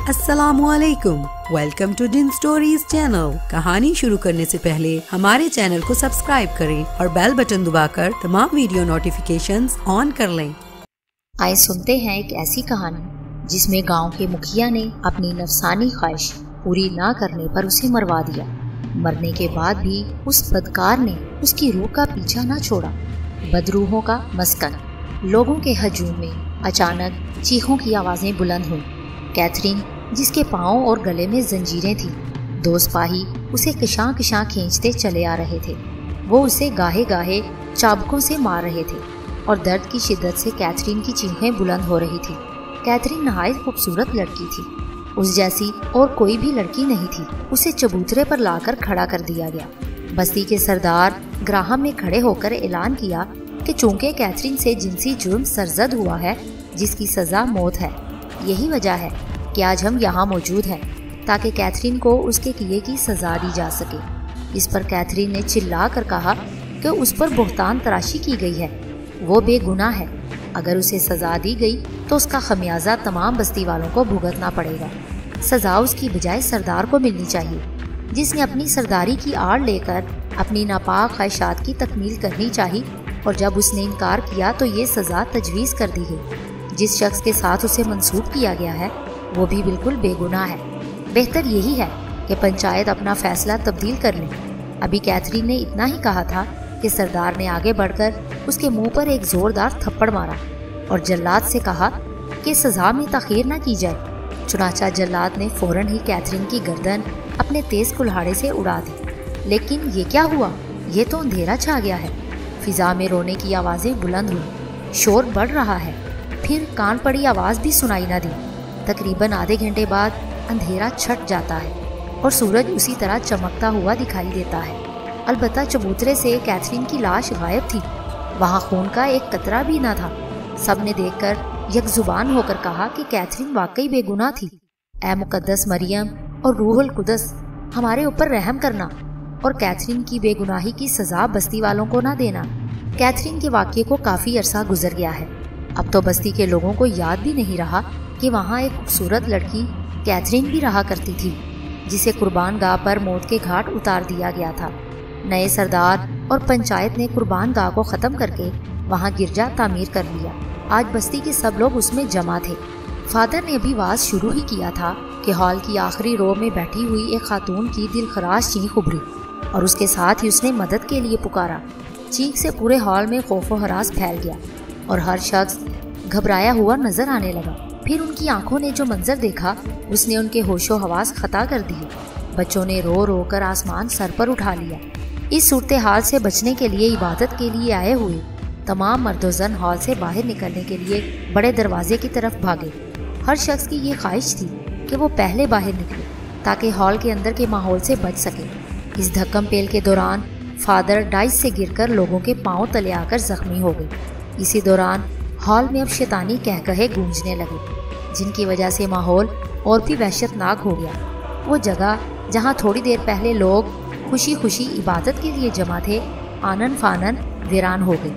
السلام علیکم، welcome to done stories channel. کہانی شروع کرنے سے پہلے ہمارے چینل کو سبسکرائب کریں اور بیل بٹن دبا کر تمام ویڈیو نوٹیفیکیشنز آن کر لیں۔ آئے سنتے ہیں ایک ایسی کہانی جس میں گاؤں کے مکھیا نے اپنی نفسانی خواہش پوری نہ کرنے پر اسے مروا دیا۔ مرنے کے بعد بھی اس بدکار نے اس کی روح کا پیچھا نہ چھوڑا۔ بدروحوں کا مسکن۔ لوگوں کے ہجوم میں اچانک چیخوں کی آوازیں بلند ہوئیں۔ کیتھرین، جس کے پاؤں اور گلے میں زنجیریں تھیں، دو سپاہی اسے کشاں کشاں کھینچتے چلے آ رہے تھے۔ وہ اسے گاہے گاہے چابکوں سے مار رہے تھے اور درد کی شدت سے کیتھرین کی چیخیں بلند ہو رہی تھی۔ کیتھرین نہایت خوبصورت لڑکی تھی، اس جیسی اور کوئی بھی لڑکی نہیں تھی۔ اسے چبوترے پر لا کر کھڑا کر دیا گیا۔ بستی کے سردار گراہم نے کھڑے ہو کر اعلان کیا کہ چونکہ کیتھرین سے جنسی جرم سرزد ہوا ہے جس کی سزا موت ہے، یہی وجہ ہے کہ آج ہم یہاں موجود ہیں تاکہ کیتھرین کو اس کے کیے کی سزا دی جا سکے۔ اس پر کیتھرین نے چلا کر کہا کہ اس پر بہتان تراشی کی گئی ہے، وہ بے گناہ ہے۔ اگر اسے سزا دی گئی تو اس کا خمیازہ تمام بستی والوں کو بھگتنا پڑے گا۔ سزا اس کی بجائے سردار کو ملنی چاہیے، جس نے اپنی سرداری کی آڑ لے کر اپنی ناپاک خواہشات کی تکمیل کرنی چاہیے، اور جب اس نے انکار کیا تو یہ سزا تجویز کر دی گئی۔ جس شخص کے ساتھ اسے منسوب کیا گیا ہے وہ بھی بالکل بے گناہ ہے۔ بہتر یہی ہے کہ پنچایت اپنا فیصلہ تبدیل کر لے۔ ابھی کیتھرین نے اتنا ہی کہا تھا کہ سردار نے آگے بڑھ کر اس کے منہ پر ایک زوردار تھپڑ مارا اور جلاد سے کہا کہ سزا میں تاخیر نہ کی جائے۔ چنانچہ جلاد نے فوراً ہی کیتھرین کی گردن اپنے تیز کلہاڑے سے اڑا دی۔ لیکن یہ کیا ہوا؟ یہ تو اندھیرا چھا گیا ہے۔ فضا میں رونے کی آوازیں بلند ہوئی، شور بڑھ رہا ہے، پھر کان پڑی آواز بھی سنائی نہ دی۔ تقریباً آدھے گھنٹے بعد اندھیرا چھٹ جاتا ہے اور سورج اسی طرح چمکتا ہوا دکھائی دیتا ہے۔ البتہ چبوترے سے کیتھرین کی لاش غائب تھی، وہاں خون کا ایک قطرہ بھی نہ تھا۔ سب نے دیکھ کر یک زبان ہو کر کہا کہ کیتھرین واقعی بے گناہ تھی۔ اے مقدس مریم اور روح القدس، ہمارے اوپر رحم کرنا اور کیتھرین کی بے گناہی کی سزا بستی والوں کو نہ دینا۔ کیتھرین کے واقعے کو کافی عرصہ گزر گیا ہے۔ اب تو بستی کے لوگوں کو یاد بھی نہیں رہا کہ وہاں ایک خوبصورت لڑکی کیتھرین بھی رہا کرتی تھی، جسے قربان گاہ پر موت کے گھاٹ اتار دیا گیا تھا۔ نئے سردار اور پنچایت نے قربان گاہ کو ختم کر کے وہاں گرجا تعمیر کر لیا۔ آج بستی کے سب لوگ اس میں جمع تھے۔ فادر نے ابھی واز شروع ہی کیا تھا کہ ہال کی آخری رو میں بیٹھی ہوئی ایک خاتون کی دل خراش چیخ ابھری اور اس کے ساتھ ہی اس نے مدد کے لیے پکارا۔ چیخ سے پورے ہال میں خوف و ہراس پھیل گیا اور ہر شخص گھبرایا ہوا نظر آنے لگا۔ پھر ان کی آنکھوں نے جو منظر دیکھا اس نے ان کے ہوش و حواس خطا کر دیے۔ بچوں نے رو رو کر آسمان سر پر اٹھا لیا۔ اس صورتحال سے بچنے کے لیے عبادت کے لیے آئے ہوئے تمام مرد و زن ہال سے باہر نکلنے کے لیے بڑے دروازے کی طرف بھاگے۔ ہر شخص کی یہ خواہش تھی کہ وہ پہلے باہر نکلے تاکہ ہال کے اندر کے ماحول سے بچ سکے۔ اس دھکم پیل کے دوران فادر ڈائس سے گر کر لوگوں کے پاؤں تلے آ کر زخمی ہو گئے۔ اسی دوران ہال میں اب شیطانی کہکہے گونجنے لگے، جن کی وجہ سے ماحول اور بھی وحشت ناک ہو گیا۔ وہ جگہ جہاں تھوڑی دیر پہلے لوگ خوشی خوشی عبادت کے لیے جمع تھے، آنن فانن ویران ہو گئی۔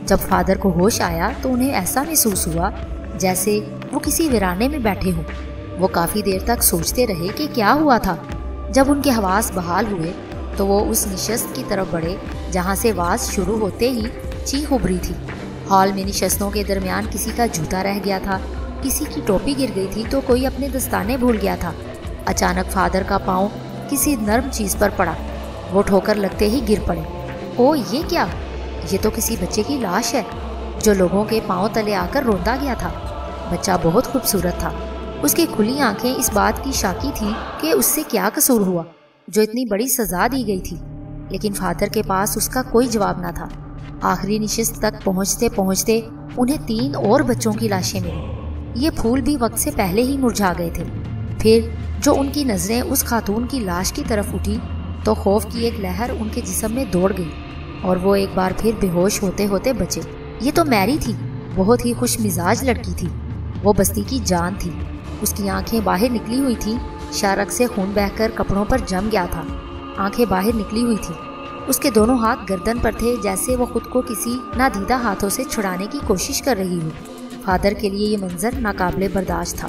جب فادر کو ہوش آیا تو انہیں ایسا محسوس ہوا جیسے وہ کسی ویرانے میں بیٹھے ہوں۔ وہ کافی دیر تک سوچتے رہے کہ کیا ہوا تھا۔ جب ان کے حواس بحال ہوئے تو وہ اس نشست کی طرف بڑھے جہاں سے واز شروع ہوتے ہی چیخ ابھری تھی۔ ہال میں نشستوں کے درمیان کسی کا جوتا رہ گیا تھا، کسی کی ٹوپی گر گئی تھی تو کوئی اپنے دستانے بھول گیا تھا۔ اچانک فادر کا پاؤں کسی نرم چیز پر پڑا، وہ ٹھوکر لگتے ہی گر پڑے۔ او یہ کیا؟ یہ تو کسی بچے کی لاش ہے جو لوگوں کے پاؤں تلے آ کر روندا گیا تھا۔ بچہ بہت خوبصورت تھا، اس کی کھلی آنکھیں اس بات کی شاکی تھیں کہ اس سے کیا قصور ہوا جو اتنی بڑی سزا دی گئی تھی، لیکن فادر کے پاس اس کا کوئی جواب نہ تھا۔ آخری نشست تک پہنچتے پہنچتے انہیں 3 اور بچوں کی لاشیں ملی۔ یہ پھول بھی وقت سے پہلے ہی مرجھا گئے تھے۔ پھر جو ان کی نظریں اس خاتون کی لاش کی طرف اٹھی تو خوف کی ایک لہر ان کے جسم میں دوڑ گئی اور وہ ایک بار پھر بے ہوش ہوتے ہوتے بچے۔ یہ تو میری تھی، بہت ہی خوش مزاج لڑکی تھی، وہ بستی کی جان تھی۔ اس کی آنکھیں باہر نکلی ہوئی تھیں، شارک سے خون بہہ کر کپڑوں پر جم گیا تھا، آنکھیں باہر نکلی ہوئی تھی۔ اس کے دونوں ہاتھ گردن پر تھے جیسے وہ خود کو کسی نادیدہ ہاتھوں سے چھڑانے کی کوشش کر رہی ہو۔ فادر کے لیے یہ منظر ناقابل برداشت تھا۔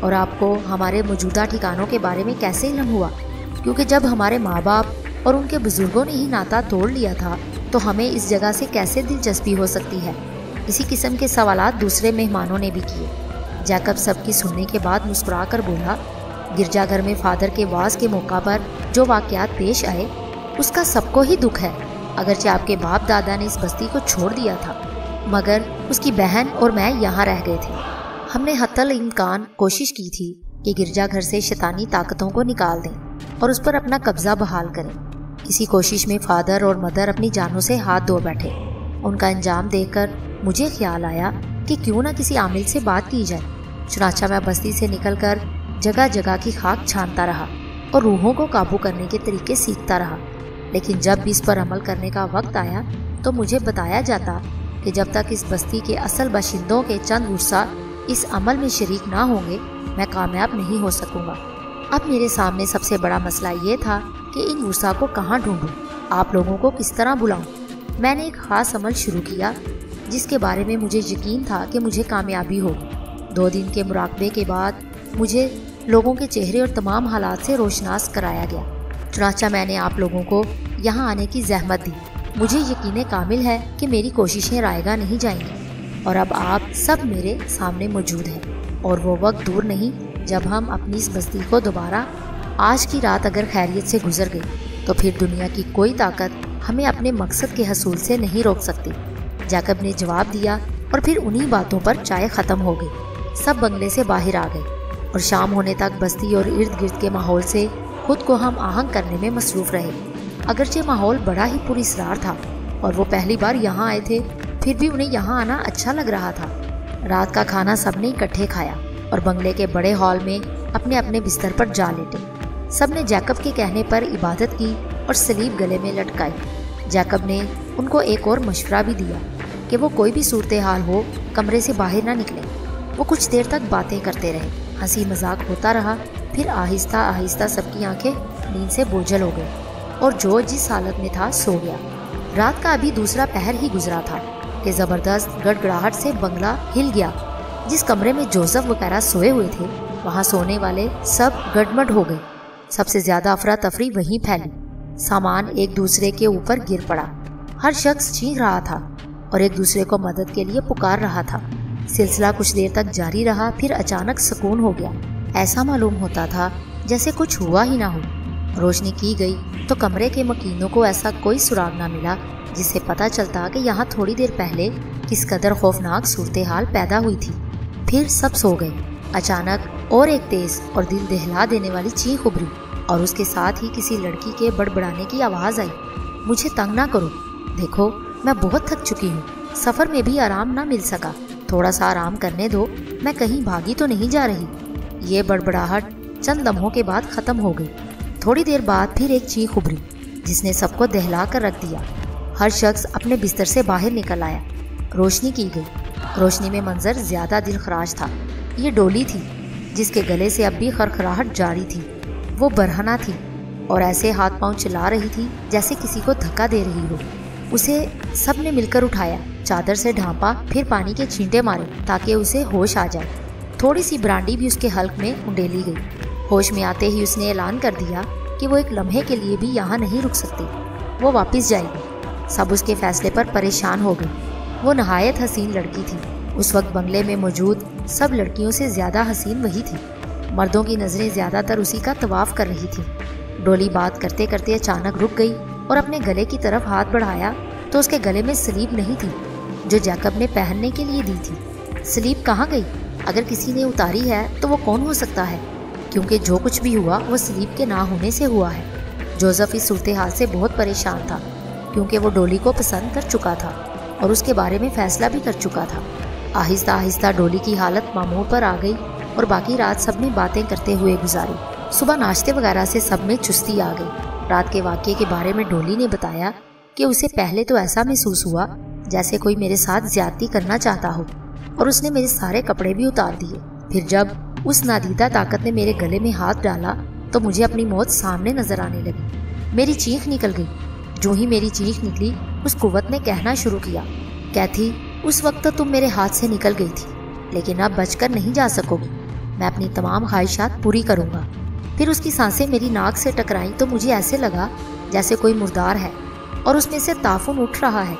اور آپ کو ہمارے موجودہ ٹھکانوں کے بارے میں کیسے علم ہوا؟ کیونکہ جب ہمارے ماں باپ اور ان کے بزرگوں نے ہی ناتا توڑ لیا تھا تو ہمیں اس جگہ سے کیسے دلچسپی ہو سکتی ہے؟ اسی قسم کے سوالات دوسرے مہمانوں نے بھی کیے۔ جیکب سب کی سننے کے بعد مسکرا کر بولا، گرجا گھر میں فادر کے واز کے موقع پر جو واقعات پیش آئے اس کا سب کو ہی دکھ ہے۔ اگرچہ آپ کے باپ دادا نے اس بستی کو چھوڑ دیا تھا مگر اس کی بہن اور میں یہاں رہ گئے تھے۔ ہم نے حتی الامکان کوشش کی تھی کہ گرجا گھر سے شیطانی طاقتوں کو نکال دیں اور اس پر اپنا قبضہ بحال کریں۔ اسی کوشش میں فادر اور مدر اپنی جانوں سے ہاتھ دھو بیٹھے۔ ان کا انجام دیکھ کر مجھے خیال آیا کہ کیوں نہ کسی عامل سے بات کی جائے۔ چنانچہ میں بستی سے نکل کر جگہ جگہ کی خاک چھانتا رہا اور روحوں کو قابو کرنے کے طریقے سیکھتا رہا، لیکن جب بھی اس پر عمل کرنے کا وقت آیا تو مجھے بتایا جاتا کہ جب تک اس بستی کے اصل باشندوں کے چند ورثہ اس عمل میں شریک نہ ہوں گے میں کامیاب نہیں ہو سکوں گا۔ اب میرے سامنے سب سے بڑا مسئلہ یہ تھا کہ ان ورثہ کو کہاں ڈھونڈوں، آپ لوگوں کو کس طرح بلاؤں۔ میں نے ایک خاص عمل شروع کیا جس کے بارے میں مجھے یقین تھا کہ مجھے کامیابی ہوگی۔ 2 دن کے مراقبے کے بعد مجھے لوگوں کے چہرے اور تمام حالات سے روشناس کرایا گیا۔ چنانچہ میں نے آپ لوگوں کو یہاں آنے کی زحمت دی۔ مجھے یقین کامل ہے کہ میری کوششیں رائے گاہ نہیں جائیں گی اور اب آپ سب میرے سامنے موجود ہیں، اور وہ وقت دور نہیں جب ہم اپنی اس بستی کو دوبارہ آج کی رات اگر خیریت سے گزر گئی تو پھر دنیا کی کوئی طاقت ہمیں اپنے مقصد کے حصول سے نہیں روک سکتی۔ جیکب نے جواب دیا اور پھر انہی باتوں پر چائے ختم ہو گئی۔ سب بنگلے سے باہر آ گئے اور شام ہونے تک بستی اور ارد گرد کے ماحول سے خود کو ہم آہنگ کرنے میں مصروف رہے۔ اگرچہ ماحول بڑا ہی پراسرار تھا اور وہ پہلی بار یہاں آئے تھے، پھر بھی انہیں یہاں آنا اچھا لگ رہا تھا۔ رات کا کھانا سب نے اکٹھے کھایا اور بنگلے کے بڑے ہال میں اپنے اپنے بستر پر جا لیٹے۔ سب نے جیکب کے کہنے پر عبادت کی اور سلیب گلے میں لٹکائی۔ جیکب نے ان کو ایک اور مشورہ بھی دیا کہ وہ کوئی بھی صورتحال ہو کمرے سے باہر نہ نکلیں۔ وہ کچھ دیر تک باتیں کرتے رہے، ہنسی مذاق ہوتا رہا، پھر آہستہ آہستہ سب کی آنکھیں نیند سے بوجھل ہو گئی اور جو جس حالت میں تھا سو گیا۔ رات کا ابھی دوسرا پہر ہی گزرا تھا کہ زبردست گڑگڑاہٹ سے بنگلہ ہل گیا۔ جس کمرے میں جوزف وغیرہ سوئے ہوئے تھے وہاں سونے والے سب گڑمڑ ہو گئے۔ سب سے زیادہ افراتفری وہیں پھیلی، سامان ایک دوسرے کے اوپر گر پڑا، ہر شخص چیخ رہا تھا اور ایک دوسرے کو مدد کے لیے پکار رہا تھا۔ سلسلہ کچھ دیر تک جاری رہا، پھر اچانک سکون ہو گیا۔ ایسا معلوم ہوتا تھا جیسے کچھ ہوا ہی نہ ہو۔ روشنی کی گئی تو کمرے کے مکینوں کو ایسا کوئی سراغ نہ ملا جس سے پتہ چلتا کہ یہاں تھوڑی دیر پہلے کس قدر خوفناک صورتحال پیدا ہوئی تھی۔ پھر سب سو گئے۔ اچانک اور ایک تیز اور دل دہلا دینے والی چیخ ابھری اور اس کے ساتھ ہی کسی لڑکی کے بڑبڑانے کی آواز آئی، مجھے تنگ نہ کرو، دیکھو میں بہت تھک چکی ہوں، سفر میں بھی آرام نہ مل سکا، تھوڑا سا آرام کرنے دو، میں کہیں بھاگی تو نہیں جا رہی۔ یہ بڑبڑاہٹ چند لمحوں کے بعد ختم ہو گئی۔ تھوڑی دیر بعد پھر ایک چیخ ابھری جس نے سب کو دہلا کر رکھ دیا۔ ہر شخص اپنے بستر سے باہر نکل آیا۔ روشنی کی گئی۔ روشنی میں منظر زیادہ دل خراش تھا۔ یہ ڈولی تھی جس کے گلے سے اب بھی خرخراہٹ جاری تھی۔ وہ برہنہ تھی اور ایسے ہاتھ پاؤں چلا رہی تھی جیسے کسی کو دھکا دے رہی ہو۔ اسے سب نے مل کر اٹھایا، چادر سے ڈھانپا، پھر پانی کے چھینٹے مارے تاکہ اسے ہوش آ جائے۔ تھوڑی سی برانڈی بھی اس کے حلق میں انڈیلی گئی۔ ہوش میں آتے ہی اس نے اعلان کر دیا کہ وہ ایک لمحے کے لیے بھی یہاں نہیں رک سکتی، وہ واپس جائے گی۔ سب اس کے فیصلے پر پریشان ہو گئی۔ وہ نہایت حسین لڑکی تھی۔ اس وقت بنگلے میں موجود سب لڑکیوں سے زیادہ حسین وہی تھی۔ مردوں کی نظریں زیادہ تر اسی کا طواف کر رہی تھیں۔ ڈولی بات کرتے کرتے اچانک رک گئی اور اپنے گلے کی طرف ہاتھ بڑھایا تو اس کے گلے میں سلیب نہیں تھی جو جیکب نے پہننے کے لیے دی تھی۔ سلیب کہاں گئی؟ اگر کسی نے اتاری ہے تو وہ کون ہو سکتا ہے؟ کیونکہ جو کچھ بھی ہوا وہ سلیب کے نہ ہونے سے ہوا ہے۔ جوزف اس صورتحال سے بہت پریشان تھا کیونکہ وہ ڈولی کو پسند کر چکا تھا اور اس کے بارے میں فیصلہ بھی کر چکا تھا۔ آہستہ آہستہ ڈولی کی حالت معمول پر آ گئی اور باقی رات سب نے باتیں کرتے ہوئے گزاری۔ صبح ناشتے وغیرہ سے سب میں چستی آ گئی۔ رات کے واقعے کے بارے میں ڈولی نے بتایا کہ اسے پہلے تو ایسا محسوس ہوا جیسے کوئی میرے ساتھ زیادتی کرنا چاہتا ہو اور اس نے میرے سارے کپڑے بھی اتار دیے۔ پھر جب اس نادیدہ طاقت نے میرے گلے میں ہاتھ ڈالا تو مجھے اپنی موت سامنے نظر آنے لگی۔ میری چیخ نکل گئی۔ جو ہی میری چیخ نکلی اس قوت نے کہنا شروع کیا، کیتھی اس وقت تو تم میرے ہاتھ سے نکل گئی تھی لیکن اب بچ کر نہیں جا سکو گی۔ میں اپنی تمام خواہشات پوری کروں گا۔ پھر اس کی سانسیں میری ناک سے ٹکرائیں تو مجھے ایسے لگا جیسے کوئی مردار ہے اور اس میں سے تعفن اٹھ رہا ہے۔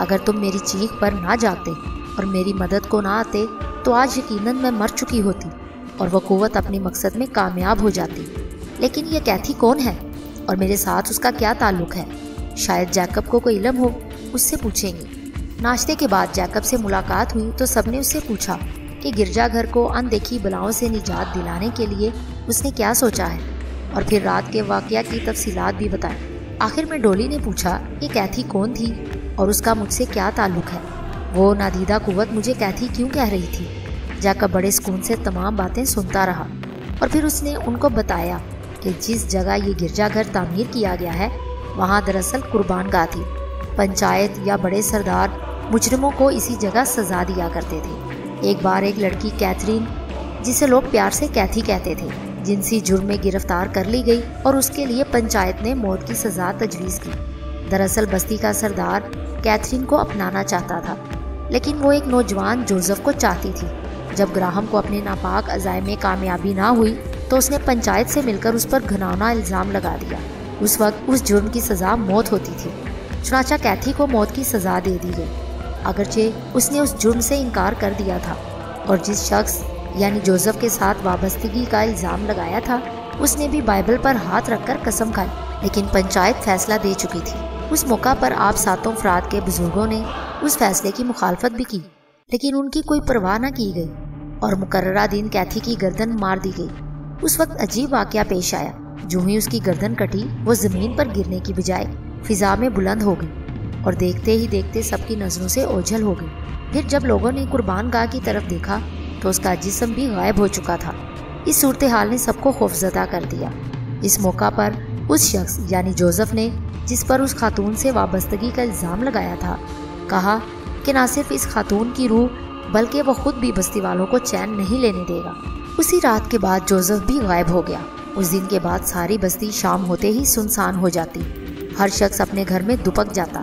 اگر تم میری چیخ پر نہ جاگتے اور میری مدد کو نہ آتے تو آج یقیناً میں مر چکی ہوتی اور وہ قوت اپنی مقصد میں کامیاب ہو جاتی۔ لیکن یہ کیتھی کون ہے اور میرے ساتھ اس کا کیا تعلق ہے؟ شاید جیکب کو کوئی علم ہو، اس سے پوچھیں گے۔ ناشتے کے بعد جیکب سے ملاقات ہوئی تو سب نے اس سے پوچھا کہ گرجا گھر کو اندیکھی بلاؤں سے نجات دلانے کے لیے اس نے کیا سوچا ہے، اور پھر رات کے واقعہ کی تفصیلات بھی بتائیں۔ آخر میں ڈولی نے پوچھا کہ کیتھی کون تھی اور اس کا مجھ سے کیا تعلق ہے، وہ نادیدہ قوت مجھے کیتھی کیوں کہہ رہی تھی۔ جیکب بڑے سکون سے تمام باتیں سنتا رہا اور پھر اس نے ان کو بتایا کہ جس جگہ یہ گرجا گھر تعمیر کیا گیا ہے وہاں دراصل قربان گاہ تھی۔ پنچایت یا بڑے سردار مجرموں کو اسی جگہ سزا دیا کرتے تھے۔ ایک بار ایک لڑکی کیتھرین، جسے لوگ پیار سے کیتھی کہتے تھے، جنسی جرم میں گرفتار کر لی گئی اور اس کے لیے پنچایت نے موت کی سزا تجویز کی۔ دراصل بستی کا سردار کیتھرین کو اپنانا چاہتا تھا، لیکن وہ ایک نوجوان جوزف کو چاہتی تھی۔ جب گراہم کو اپنے ناپاک عزائم میں کامیابی نہ ہوئی تو اس نے پنچایت سے مل کر اس پر گھناؤنا الزام لگا دیا۔ اس وقت اس جرم کی سزا موت ہوتی تھی، چنانچہ کیتھی کو موت کی سزا دے دی گئی، اگرچہ اس نے اس جرم سے انکار کر دیا تھا، اور جس شخص یعنی جوزف کے ساتھ وابستگی کا الزام لگایا تھا اس نے بھی بائبل پر ہاتھ رکھ کر قسم کھائی، لیکن پنچایت فیصلہ دے چکی تھی۔ اس موقع پر آپ ساتوں افراد کے بزرگوں نے اس فیصلے کی مخالفت بھی کی، لیکن ان کی کوئی پرواہ نہ کی گئی اور مقررہ دن کیتھی کی گردن مار دی گئی۔ اس وقت عجیب واقعہ پیش آیا، جو ہی اس کی گردن کٹی وہ زمین پر گرنے کی بجائے فضا میں بلند ہو گئی اور دیکھتے ہی دیکھتے سب کی نظروں سے اوجھل ہو گئی۔ پھر جب لوگوں نے قربان گاہ کی طرف دیکھا تو اس کا جسم بھی غائب ہو چکا تھا۔ اس صورتحال نے سب کو خوفزدہ کر دیا۔ اس موقع پر اس شخص یعنی جوزف نے، جس پر اس خاتون سے وابستگی کا الزام لگایا تھا، کہا کہ نہ صرف اس خاتون کی روح بلکہ وہ خود بھی بستی والوں کو چین نہیں لینے دے گا۔ اسی رات کے بعد جوزف بھی غائب ہو گیا۔ اس دن کے بعد ساری بستی شام ہوتے ہی سنسان ہو جاتی، ہر شخص اپنے گھر میں دپک جاتا۔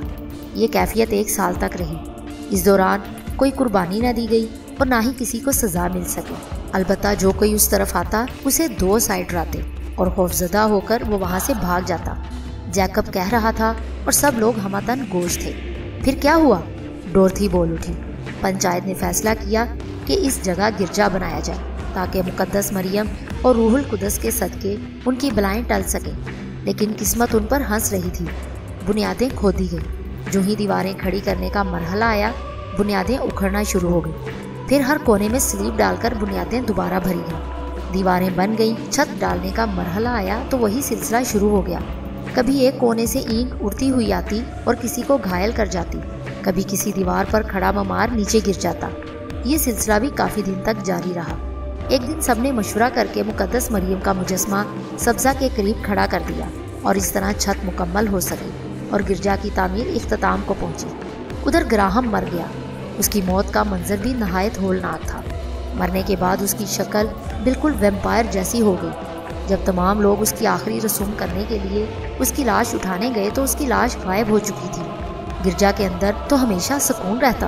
یہ کیفیت 1 سال تک رہی۔ اس دوران کوئی قربانی نہ دی گئی اور نہ ہی کسی کو سزا مل سکی۔ البتہ جو کوئی اس طرف آتا اسے 2 سائے ڈراتے اور خوفزدہ ہو کر وہ وہاں سے بھاگ جاتا۔ جیکب کہہ رہا تھا اور سب لوگ ہمدن گوش تھے۔ پھر کیا ہوا؟ ڈورتھی بول اٹھی۔ پنچایت نے فیصلہ کیا کہ اس جگہ گرجا بنایا جائے تاکہ مقدس مریم اور روح القدس کے صدقے ان کی بلائیں ٹل سکیں، لیکن قسمت ان پر ہنس رہی تھی۔ بنیادیں کھودی گئیں۔ جو ہی دیواریں کھڑی کرنے کا مرحلہ آیا بنیادیں اکھڑنا شروع ہو گئیں۔ پھر ہر کونے میں سلیب ڈال کر بنیادیں دوبارہ بھری گئیں، دیواریں بن گئیں۔ چھت ڈالنے کا مرحلہ آیا تو وہی سلسلہ شروع ہو گیا۔ کبھی ایک کونے سے اینٹ اڑتی ہوئی آتی اور کسی کو گھائل کر جاتی، کبھی کسی دیوار پر کھڑا ممار نیچے گر جاتا۔ یہ سلسلہ بھی کافی دن تک جاری رہا۔ ایک دن سب نے مشورہ کر کے مقدس مریم کا مجسمہ سبزہ کے قریب کھڑا کر دیا اور اس طرح چھت مکمل ہو سکی اور گرجا کی تعمیر اختتام کو پہنچی۔ ادھر گراہم مر گیا۔ اس کی موت کا منظر بھی نہایت ہولناک تھا۔ مرنے کے بعد اس کی شکل بالکل ویمپائر جیسی ہو گئی۔ جب تمام لوگ اس کی آخری رسوم کرنے کے لیے اس کی لاش اٹھانے گئے تو اس کی لاش غائب ہو چکی تھی۔ گرجا کے اندر تو ہمیشہ سکون رہتا،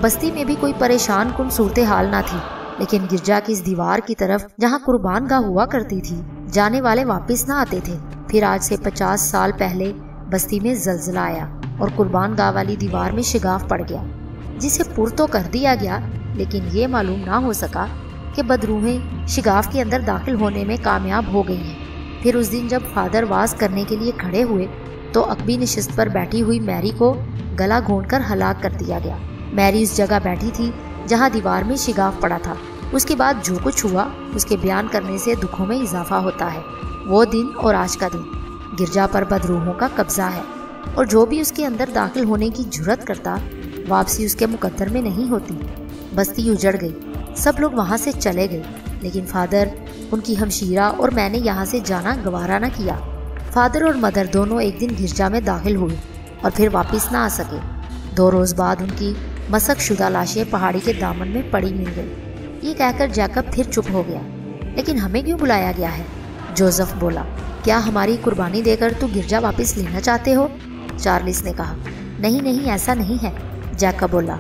بستی میں بھی کوئی پریشان کن صورتحال نہ تھی، لیکن گرجا کی اس دیوار کی طرف جہاں قربان گاہ ہوا کرتی تھی جانے والے واپس نہ آتے تھے۔ پھر آج سے 50 سال پہلے بستی میں زلزلہ آیا اور قربان گاہ والی دیوار میں شگاف پڑ گیا، جسے پر تو کر دیا گیا، لیکن یہ معلوم نہ ہو سکا کہ بدروحیں شگاف کے اندر داخل ہونے میں کامیاب ہو گئی ہیں۔ پھر اس دن جب فادر واز کرنے کے لیے کھڑے ہوئے تو عقبی نشست پر بیٹھی ہوئی میری کو گلا گھونٹ کر ہلاک کر دیا گیا۔ میری اس جگہ بیٹھی تھی جہاں دیوار میں شگاف پڑا تھا۔ اس کے بعد جو کچھ ہوا اس کے بیان کرنے سے دکھوں میں اضافہ ہوتا ہے۔ وہ دن اور آج کا دن گرجا پر بدروحوں کا قبضہ ہے، اور جو بھی اس کے اندر داخل ہونے کی جرت کرتا واپسی اس کے مقدر میں نہیں ہوتی۔ بستی اجڑ گئی، سب لوگ وہاں سے چلے گئے، لیکن فادر، ان کی ہمشیرہ اور میں نے یہاں سے جانا گوارا نہ کیا۔ فادر اور مدر دونوں ایک دن گرجا میں داخل ہوئے اور پھر واپس نہ آ سکے۔ 2 روز بعد ان کی مسخ شدہ لاشیں پہاڑی کے دامن میں پڑی مل گئی۔ یہ کہہ کر جیکب پھر چپ ہو گیا۔ لیکن ہمیں کیوں بلایا گیا ہے؟ جوزف بولا۔ کیا ہماری قربانی دے کر تو گرجا واپس لینا چاہتے ہو؟ چارلس نے کہا۔ نہیں ایسا نہیں ہے، جیکب بولا۔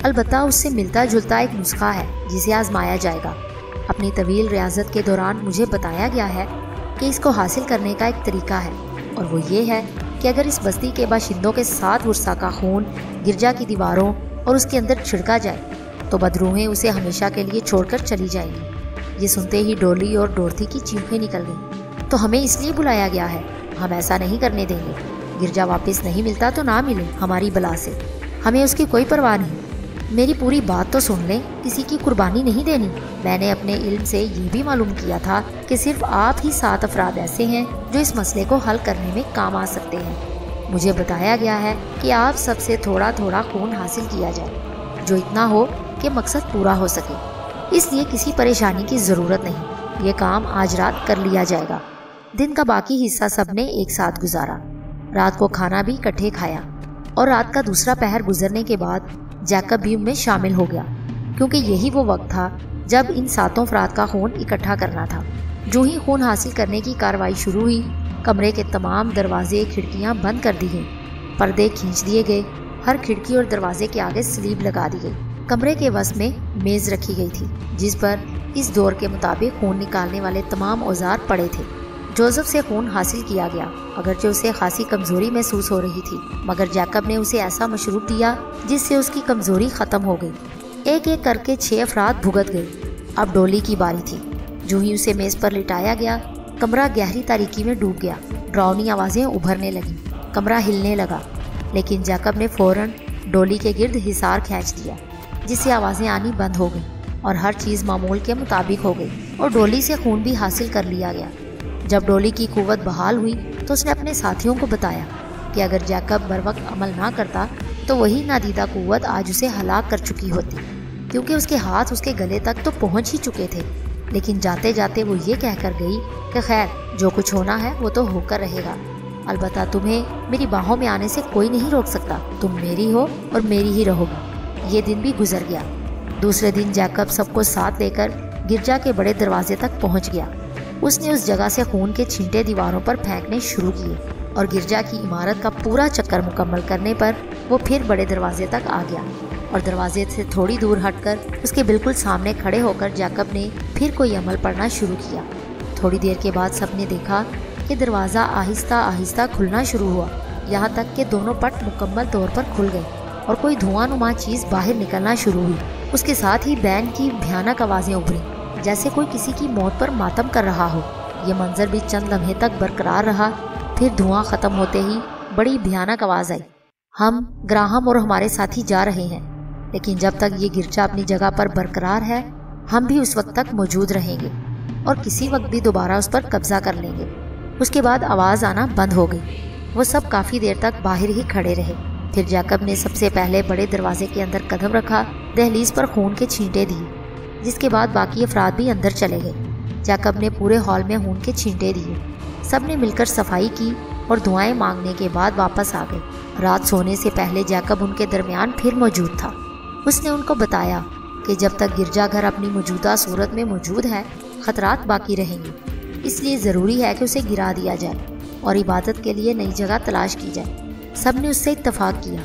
البتہ اس سے ملتا جلتا ایک نسخہ ہے جسے آزمایا جائے گا۔ اپنی طویل ریاضت کے دوران مجھے بتایا گیا ہے کہ اس کو حاصل کرنے کا ایک طریقہ ہے، اور وہ یہ ہے کہ اگر اس بستی کے باشندوں کے 7 ورثہ کا خون گرجا کی دیواروں اور اس کے اندر چھڑکا جائے تو بدروحیں اسے ہمیشہ کے لیے چھوڑ کر چلی جائیں گی۔ یہ سنتے ہی ڈولی اور ڈورتھی کی چیخیں نکل گئیں۔ تو ہمیں اس لیے بلایا گیا ہے، ہم ایسا نہیں کرنے دیں گے۔ گرجا واپس نہیں ملتا تو نہ ملے، ہماری بلا سے، ہمیں اس کی کوئی پرواہ نہیں۔ میری پوری بات تو سن لیں، کسی کی قربانی نہیں دینی۔ میں نے اپنے علم سے یہ بھی معلوم کیا تھا کہ صرف آپ ہی 7 افراد ایسے ہیں جو اس مسئلے کو حل کرنے میں کام آ سکتے ہیں۔ مجھے بتایا گیا ہے کہ آپ سب سے تھوڑا تھوڑا خون حاصل کیا جائے، جو اتنا ہو کہ مقصد پورا ہو سکے۔ اس لیے کسی پریشانی کی ضرورت نہیں، یہ کام آج رات کر لیا جائے گا۔ دن کا باقی حصہ سب نے ایک ساتھ گزارا، رات کو کھانا بھی اکٹھے کھایا، اور رات کا دوسرا پہر گزرنے کے بعد جیکب بھی ان میں شامل ہو گیا، کیونکہ یہی وہ وقت تھا جب ان 7 افراد کا خون اکٹھا کرنا تھا۔ جو ہی خون حاصل کرنے کی کارروائی شروع ہوئی، کمرے کے تمام دروازے کھڑکیاں بند کر دی گئیں، پردے کھینچ دیے گئے، ہر کھڑکی اور دروازے کے آگے سلیب لگا دی گئی۔ کمرے کے وسط میں میز رکھی گئی تھی جس پر اس دور کے مطابق خون نکالنے والے تمام اوزار پڑے تھے۔ جوزف سے خون حاصل کیا گیا، اگرچہ اسے خاصی کمزوری محسوس ہو رہی تھی، مگر جیکب نے اسے ایسا مشروب دیا جس سے اس کی کمزوری ختم ہو گئی۔ ایک ایک کر کے 6 افراد بھگت گئے۔ اب ڈولی کی باری تھی۔ جو ہی اسے میز پر لٹایا گیا، کمرہ گہری تاریکی میں ڈوب گیا۔ ڈراؤنی آوازیں ابھرنے لگیں، کمرہ ہلنے لگا، لیکن جیکب نے فوراً ڈولی کے گرد حصار کھینچ دیا، جس سے آوازیں آنی بند ہو گئیں اور ہر چیز معمول کے مطابق ہو گئی، اور ڈولی سے خون بھی حاصل کر لیا گیا۔ جب ڈولی کی قوت بحال ہوئی تو اس نے اپنے ساتھیوں کو بتایا کہ اگر جیکب بر وقت عمل نہ کرتا تو وہی نادیدہ قوت آج اسے ہلاک کر چکی ہوتی، کیونکہ اس کے ہاتھ اس کے گلے تک تو پہنچ ہی چکے تھے۔ لیکن جاتے جاتے وہ یہ کہہ کر گئی کہ خیر، جو کچھ ہونا ہے وہ تو ہو کر رہے گا، البتہ تمہیں میری باہوں میں آنے سے کوئی نہیں روک سکتا، تم میری ہو اور میری ہی رہو گی۔ یہ دن بھی گزر گیا۔ دوسرے دن جیکب سب کو ساتھ لے کر گرجا کے بڑے دروازے تک پہنچ گیا۔ اس نے اس جگہ سے خون کے چھینٹے دیواروں پر پھینکنے شروع کیے، اور گرجا کی عمارت کا پورا چکر مکمل کرنے پر وہ پھر بڑے دروازے تک آ گیا، اور دروازے سے تھوڑی دور ہٹ کر اس کے بالکل سامنے کھڑے ہو کر جیکب نے پھر کوئی عمل پڑھنا شروع کیا۔ تھوڑی دیر کے بعد سب نے دیکھا کہ دروازہ آہستہ آہستہ کھلنا شروع ہوا، یہاں تک کہ دونوں پٹ مکمل طور پر کھل گئے اور کوئی دھواں نما چیز باہر نکلنا شروع ہوئی۔ اس کے ساتھ ہی بینڈ کی بھیانک آوازیں ابھریں، جیسے کوئی کسی کی موت پر ماتم کر رہا ہو۔ یہ منظر بھی چند لمحے تک برقرار رہا، پھر دھواں ختم ہوتے ہی بڑی بھیانک آواز آئی، ہم، گراہم اور ہمارے ساتھی جا رہے ہیں، لیکن جب تک یہ گرجا اپنی جگہ پر برقرار ہے ہم بھی اس وقت تک موجود رہیں گے اور کسی وقت بھی دوبارہ اس پر قبضہ کر لیں گے۔ اس کے بعد آواز آنا بند ہو گئی۔ وہ سب کافی دیر تک باہر ہی کھڑے رہے۔ پھر جیکب نے سب سے پہلے بڑے دروازے کے اندر قدم رکھا، دہلیز پر خون کے چھینٹے دیے، جس کے بعد باقی افراد بھی اندر چلے گئے۔ جیکب نے پورے ہال میں خون کے چھینٹے دیے، سب نے مل کر صفائی کی اور دعائیں مانگنے کے بعد واپس آ گئے۔ رات سونے سے پہلے جیکب ان کے درمیان پھر موجود تھا۔ اس نے ان کو بتایا کہ جب تک گرجا گھر اپنی موجودہ صورت میں موجود ہے خطرات باقی رہیں گے، اس لیے ضروری ہے کہ اسے گرا دیا جائے اور عبادت کے لیے نئی جگہ تلاش کی جائے۔ سب نے اس سے اتفاق کیا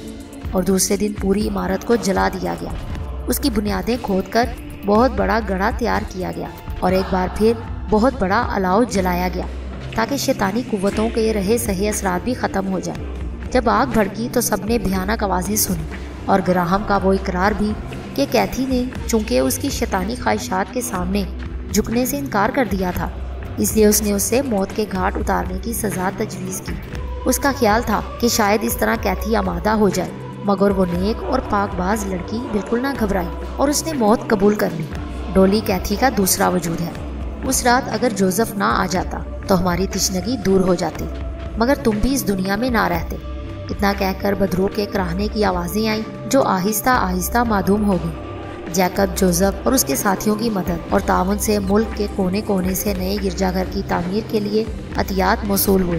اور دوسرے دن پوری عمارت کو جلا دیا گیا۔ اس کی بنیادیں کھود کر بہت بڑا گڑھا تیار کیا گیا اور ایک بار پھر بہت بڑا الاؤ جلایا گیا تاکہ شیطانی قوتوں کے رہے سہے اثرات بھی ختم ہو جائیں۔ جب آگ بھڑکی تو سب نے بھیانک آوازیں سنی اور گراہم کا وہ اقرار بھی کہ کیتھی نے چونکہ اس کی شیطانی خواہشات کے سامنے جھکنے سے انکار کر دیا تھا، اس لیے اس نے اس سے موت کے گھاٹ اتارنے کی سزا تجویز کی۔ اس کا خیال تھا کہ شاید اس طرح کیتھی آمادہ ہو جائے، مگر وہ نیک اور پاک باز لڑکی بالکل نہ گھبرائی اور اس نے موت قبول کر لی۔ ڈولی کیتھی کا دوسرا وجود ہے۔ اس رات اگر جوزف نہ آ جاتا تو ہماری تشنگی دور ہو جاتی، مگر تم بھی اس دنیا میں نہ رہتے۔ اتنا کہہ کر بدرو کے کراہنے کی آوازیں آئیں جو آہستہ آہستہ معدوم ہو گئی۔ جیکب جوزف اور اس کے ساتھیوں کی مدد اور تعاون سے ملک کے کونے کونے سے نئے گرجا گھر کی تعمیر کے لیے عطیات موصول ہوئے۔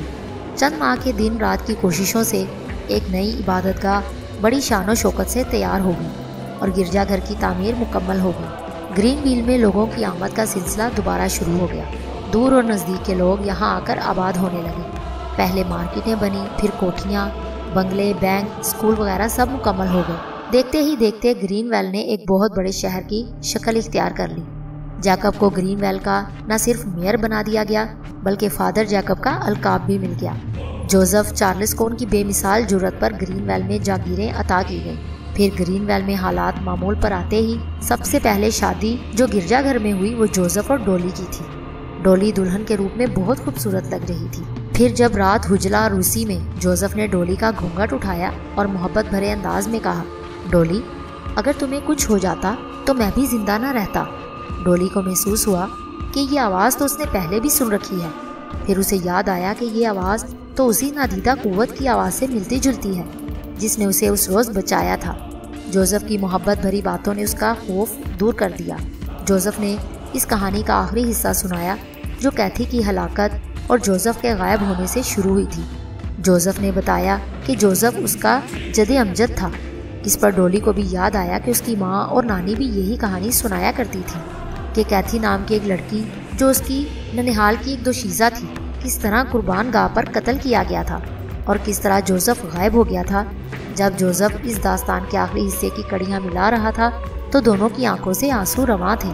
چند ماہ کے دن رات کی کوششوں سے ایک نئی عبادت گاہ بڑی شان و شوکت سے تیار ہو گئی اور گرجا گھر کی تعمیر مکمل ہو گئی۔ گرین ویل میں لوگوں کی آمد کا سلسلہ دوبارہ شروع ہو گیا۔ دور اور نزدیک کے لوگ یہاں آ کر آباد ہونے لگے۔ پہلے مارکیٹیں بنی، پھر کوٹھیاں، بنگلے، بینک، اسکول وغیرہ سب مکمل ہو گئے۔ دیکھتے ہی دیکھتے گرین ویل نے ایک بہت بڑے شہر کی شکل اختیار کر لی۔ جیکب کو گرین ویل کا نہ صرف میئر بنا دیا گیا بلکہ فادر جیکب کا القاب بھی مل گیا۔ جوزف چارلس کو ان کی بے مثال جرأت پر گرین ویل میں جاگیریں عطا کی گئیں۔ پھر گرین ویل میں حالات معمول پر آتے ہی سب سے پہلے شادی جو گرجا گھر میں ہوئی وہ جوزف اور ڈولی کی تھی۔ ڈولی دلہن کے روپ میں بہت خوبصورت لگ رہی تھی۔ پھر جب رات حجلہ روسی میں جوزف نے ڈولی کا گھونگھٹ اٹھایا اور محبت بھرے انداز میں کہا، ڈولی اگر تمہیں کچھ ہو جاتا تو میں بھی زندہ نہ رہتا۔ ڈولی کو محسوس ہوا کہ یہ آواز تو اس نے پہلے بھی سن رکھی ہے۔ پھر اسے یاد آیا کہ یہ آواز تو اسی نادیدہ قوت کی آواز سے ملتی جلتی ہے جس نے اسے اس روز بچایا تھا۔ جوزف کی محبت بھری باتوں نے اس کا خوف دور کر دیا۔ جوزف نے اس کہانی کا آخری حصہ سنایا جو کیتھی کی ہلاکت اور جوزف کے غائب ہونے سے شروع ہوئی تھی۔ جوزف نے بتایا کہ جوزف اس کا جد امجد تھا۔ اس پر ڈولی کو بھی یاد آیا کہ اس کی ماں اور نانی بھی یہی کہانی سنایا کرتی تھی کہ کیتھی نام کی ایک لڑکی جو اس کی ننہال کی ایک دوشیزہ تھی کس طرح قربان گاہ پر قتل کیا گیا تھا اور کس طرح جوزف غائب ہو گیا تھا۔ جب جوزف اس داستان کے آخری حصے کی کڑیاں ملا رہا تھا تو دونوں کی آنکھوں سے آنسو رواں تھے۔